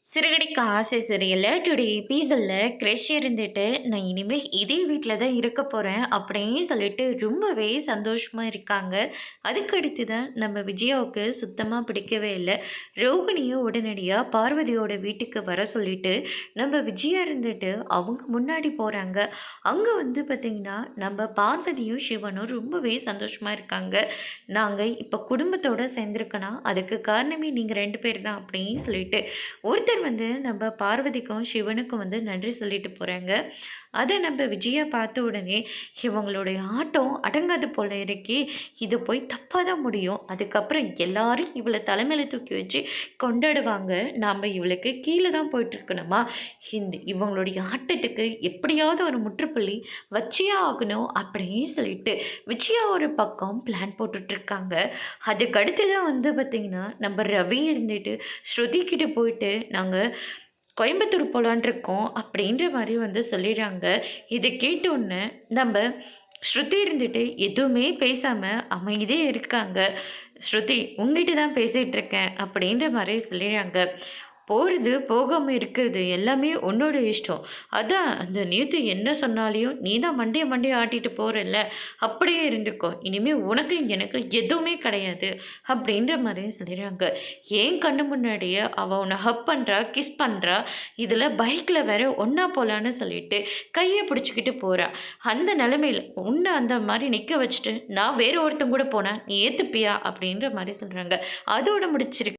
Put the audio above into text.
சிறுகடிக்க ஆசை சரியில்ல. டுடே எபிசோட்ல கிரஷ் இருந்துட்டு, நான் இனிமே இதே வீட்ல தான் இருக்க போறேன் அப்படின்னு சொல்லிட்டு ரொம்பவே சந்தோஷமா இருக்காங்க. அதுக்கு அடுத்து தான் நம்ம விஜயாவுக்கு சுத்தமா பிடிக்கவே இல்ல. ரோகிணியும் உடனடியா பார்வதியோட வீட்டுக்கு வர சொல்லிட்டு, நம்ம விஜயா இருந்துட்டு அவங்க முன்னாடி போறாங்க. அங்க வந்து பார்த்தீங்கன்னா, நம்ம பார்வதியும், சிவனும் ரொம்பவே சந்தோஷமா இருக்காங்க. நாங்க இப்ப குடும்பத்தோட சேர்ந்திருக்கோன்னா, அதுக்கு காரணமே நீங்க 2 பேர் தான் அப்படின்னு சொல்லிட்டு, ஒருத்தர் வந்து நம்ம பார்வதிக்கும் சிவனுக்கும் வந்து நன்றி சொல்லிட்டு போகிறாங்க. அதை நம்ம விஜயா பார்த்த உடனே இவங்களுடைய ஆட்டம் அடங்காது போல இருக்கே, இது போய் தப்பாக தான் முடியும். அதுக்கப்புறம் எல்லாரும் இவளை தலைமையில் தூக்கி வச்சு கொண்டாடுவாங்க. நாம் இவளுக்கு கீழே தான் போயிட்டுருக்கணுமா? இவங்களுடைய ஆட்டத்துக்கு எப்படியாவது ஒரு முற்றுப்புள்ளி வச்சே ஆகணும் அப்படின்னு சொல்லிட்டு விஜயா ஒரு பக்கம் பிளான் போட்டுட்ருக்காங்க. அதுக்கு அடுத்து தான் வந்து பார்த்திங்கன்னா நம்ம ரவி இருந்துட்டு ஸ்ருதி கிட்ட போயிட்டு நாங்கள் கோயம்புத்தூர் போகலான் இருக்கோம் அப்படின்ற மாதிரி வந்து சொல்லிடுறாங்க. இதை கேட்டோன்னே நம்ம ஸ்ருதி இருந்துட்டு எதுவுமே பேசாமல் அமைதியே இருக்காங்க. ஸ்ருதி உங்ககிட்ட தான் பேசிகிட்டு இருக்கேன் அப்படின்ற மாதிரி சொல்லிடுறாங்க. போகிறது போகாமல் இருக்கிறது எல்லாமே உன்னோட இஷ்டம். அதான் அந்த நேற்று என்ன சொன்னாலையும் நீ தான் மண்டையை மண்டையை ஆட்டிட்டு போகிறல்ல, அப்படியே இருந்துக்கோ. இனிமேல் உனக்கு எனக்கு எதுவுமே கிடையாது அப்படின்ற மாதிரியும் சொல்லிடுறாங்க. ஏன் கண்ணு முன்னாடியே அவள் உன்னை ஹப் பண்ணுறா, கிஸ் பண்ணுறா, இதில் பைக்கில் வேற ஒன்றா போகலான்னு சொல்லிட்டு கையை பிடிச்சிக்கிட்டு போகிறா. அந்த நிலைமையில் உன்னை அந்த மாதிரி நிற்க வச்சுட்டு நான் வேறு ஒருத்தங்க கூட போனேன், நீ ஏற்றுப்பியா அப்படின்ற மாதிரி சொல்கிறாங்க. அதோட முடிச்சிருக்கு.